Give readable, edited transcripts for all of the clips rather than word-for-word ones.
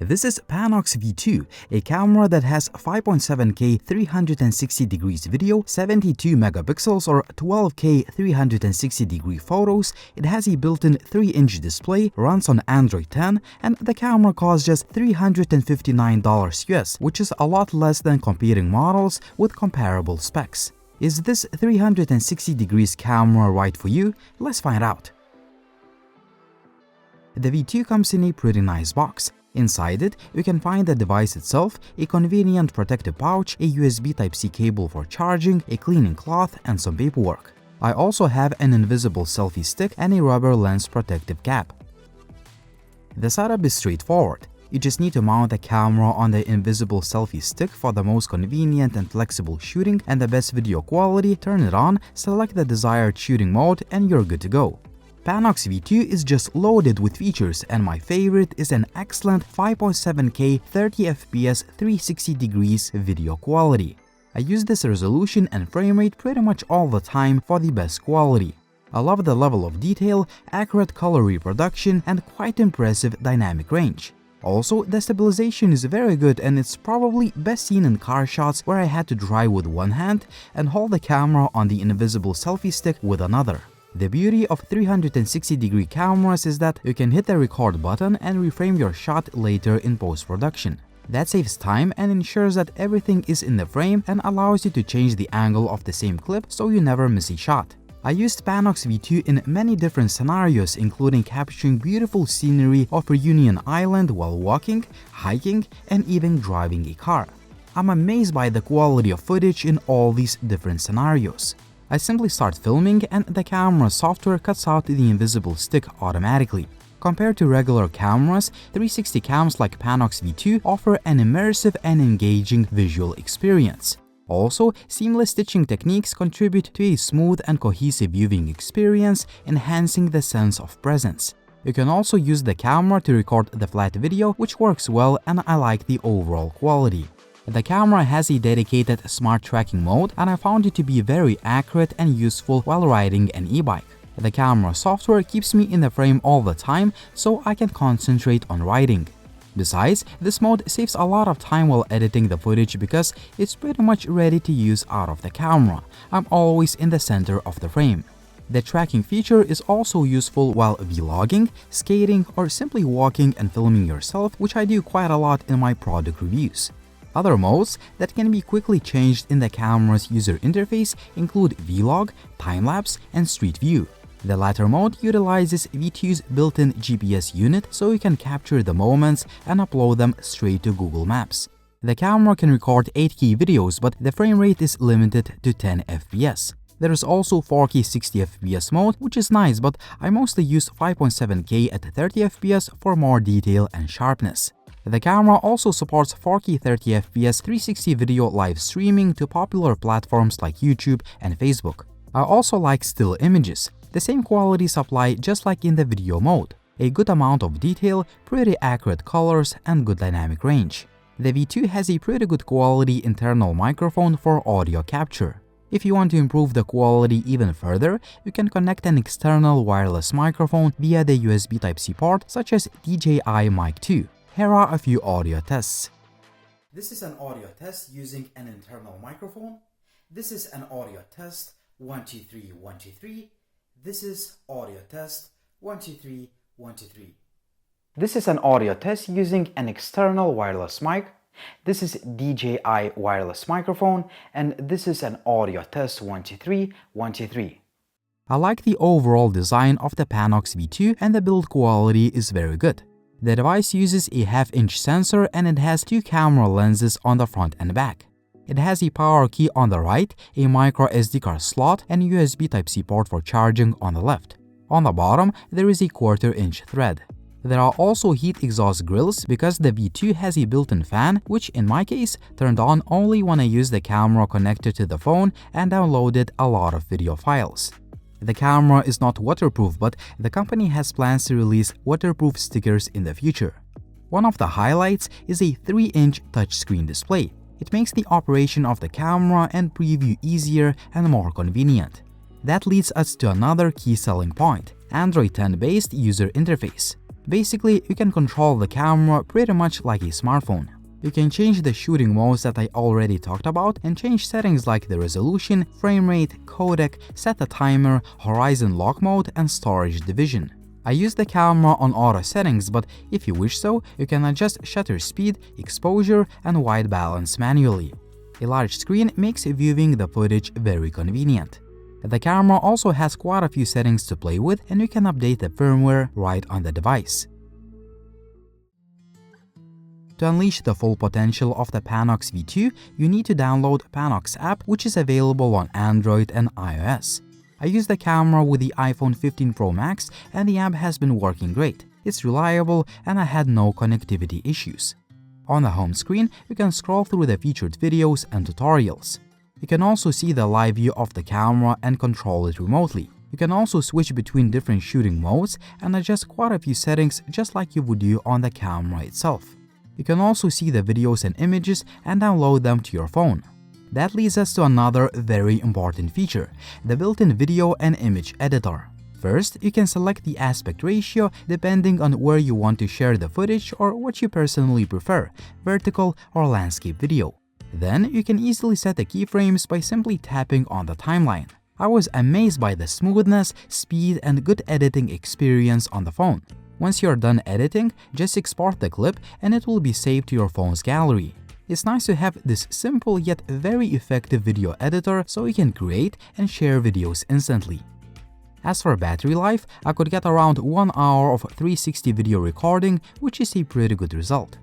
This is Panox V2, a camera that has 5.7K 360 degrees video, 72 megapixels or 12K 360 degree photos. It has a built-in 3-inch display, runs on Android 10, and the camera costs just $359 US, which is a lot less than competing models with comparable specs. Is this 360 degrees camera right for you? Let's find out. The V2 comes in a pretty nice box. Inside it, you can find the device itself, a convenient protective pouch, a USB Type-C cable for charging, a cleaning cloth, and some paperwork. I also have an invisible selfie stick and a rubber lens protective cap. The setup is straightforward. You just need to mount the camera on the invisible selfie stick for the most convenient and flexible shooting and the best video quality, turn it on, select the desired shooting mode, and you're good to go. Panox V2 is just loaded with features, and my favorite is an excellent 5.7K 30fps 360 degrees video quality. I use this resolution and frame rate pretty much all the time for the best quality. I love the level of detail, accurate color reproduction, and quite impressive dynamic range. Also, the stabilization is very good, and it's probably best seen in car shots where I had to drive with one hand and hold the camera on the invisible selfie stick with another. The beauty of 360-degree cameras is that you can hit the record button and reframe your shot later in post-production. That saves time and ensures that everything is in the frame and allows you to change the angle of the same clip so you never miss a shot. I used Panox V2 in many different scenarios, including capturing beautiful scenery of Reunion Island while walking, hiking, and even driving a car. I'm amazed by the quality of footage in all these different scenarios. I simply start filming and the camera software cuts out the invisible stick automatically. Compared to regular cameras, 360 cams like Panox V2 offer an immersive and engaging visual experience. Also, seamless stitching techniques contribute to a smooth and cohesive viewing experience, enhancing the sense of presence. You can also use the camera to record the flat video, which works well, and I like the overall quality. The camera has a dedicated smart tracking mode, and I found it to be very accurate and useful while riding an e-bike. The camera software keeps me in the frame all the time, so I can concentrate on riding. Besides, this mode saves a lot of time while editing the footage because it's pretty much ready to use out of the camera. I'm always in the center of the frame. The tracking feature is also useful while vlogging, skating, or simply walking and filming yourself, which I do quite a lot in my product reviews. Other modes that can be quickly changed in the camera's user interface include Vlog, Time-lapse, and Street View. The latter mode utilizes V2's built-in GPS unit so you can capture the moments and upload them straight to Google Maps. The camera can record 8K videos, but the frame rate is limited to 10 FPS. There is also 4K 60 FPS mode, which is nice, but I mostly use 5.7K at 30 FPS for more detail and sharpness. The camera also supports 4K 30 FPS 360 video live streaming to popular platforms like YouTube and Facebook. I also like still images. The same qualities apply just like in the video mode. A good amount of detail, pretty accurate colors, and good dynamic range. The V2 has a pretty good quality internal microphone for audio capture. If you want to improve the quality even further, you can connect an external wireless microphone via the USB Type-C port such as DJI Mic 2. Here are a few audio tests. This is an audio test using an internal microphone. This is an audio test 1 2 3 1 2 3. This is audio test 1 2 3 1 2 3. This is an audio test using an external wireless mic. This is DJI wireless microphone, and this is an audio test 1 2 3 1 2 3. I like the overall design of the Panox V2 and the build quality is very good. The device uses a half-inch sensor and it has 2 camera lenses on the front and back. It has a power key on the right, a micro SD card slot, and USB Type-C port for charging on the left. On the bottom, there is a 1/4-inch thread. There are also heat exhaust grills because the V2 has a built-in fan, which in my case turned on only when I used the camera connected to the phone and downloaded a lot of video files. The camera is not waterproof, but the company has plans to release waterproof stickers in the future. One of the highlights is a 3-inch touchscreen display. It makes the operation of the camera and preview easier and more convenient. That leads us to another key selling point, Android 10 based user interface. Basically, you can control the camera pretty much like a smartphone. You can change the shooting modes that I already talked about and change settings like the resolution, frame rate, codec, set the timer, horizon lock mode, and storage division. I use the camera on auto settings, but if you wish so, you can adjust shutter speed, exposure, and white balance manually. A large screen makes viewing the footage very convenient. The camera also has quite a few settings to play with, and you can update the firmware right on the device. To unleash the full potential of the Panox V2, you need to download Panox app, which is available on Android and iOS. I use the camera with the iPhone 15 Pro Max, and the app has been working great. It's reliable, and I had no connectivity issues. On the home screen, you can scroll through the featured videos and tutorials. You can also see the live view of the camera and control it remotely. You can also switch between different shooting modes and adjust quite a few settings just like you would do on the camera itself. You can also see the videos and images and download them to your phone. That leads us to another very important feature, the built-in video and image editor. First, you can select the aspect ratio depending on where you want to share the footage or what you personally prefer, vertical or landscape video. Then, you can easily set the keyframes by simply tapping on the timeline. I was amazed by the smoothness, speed, and good editing experience on the phone. Once you're done editing, just export the clip and it will be saved to your phone's gallery. It's nice to have this simple yet very effective video editor so you can create and share videos instantly. As for battery life, I could get around 1 hour of 360 video recording, which is a pretty good result.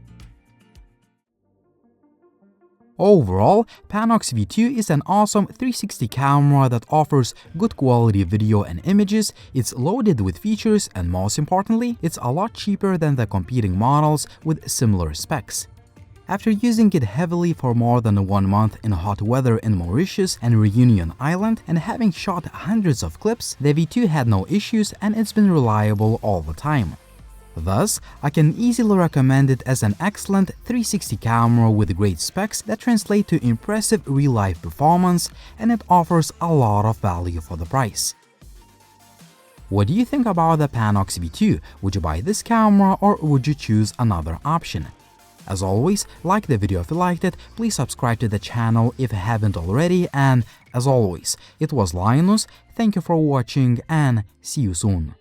Overall, Panox V2 is an awesome 360 camera that offers good quality video and images, it's loaded with features, and most importantly, it's a lot cheaper than the competing models with similar specs. After using it heavily for more than 1 month in hot weather in Mauritius and Reunion Island and having shot hundreds of clips, the V2 had no issues and it's been reliable all the time. Thus, I can easily recommend it as an excellent 360 camera with great specs that translate to impressive real-life performance, and it offers a lot of value for the price. What do you think about the Panox V2? Would you buy this camera or would you choose another option? As always, like the video if you liked it, please subscribe to the channel if you haven't already, and as always, it was Linus, thank you for watching and see you soon.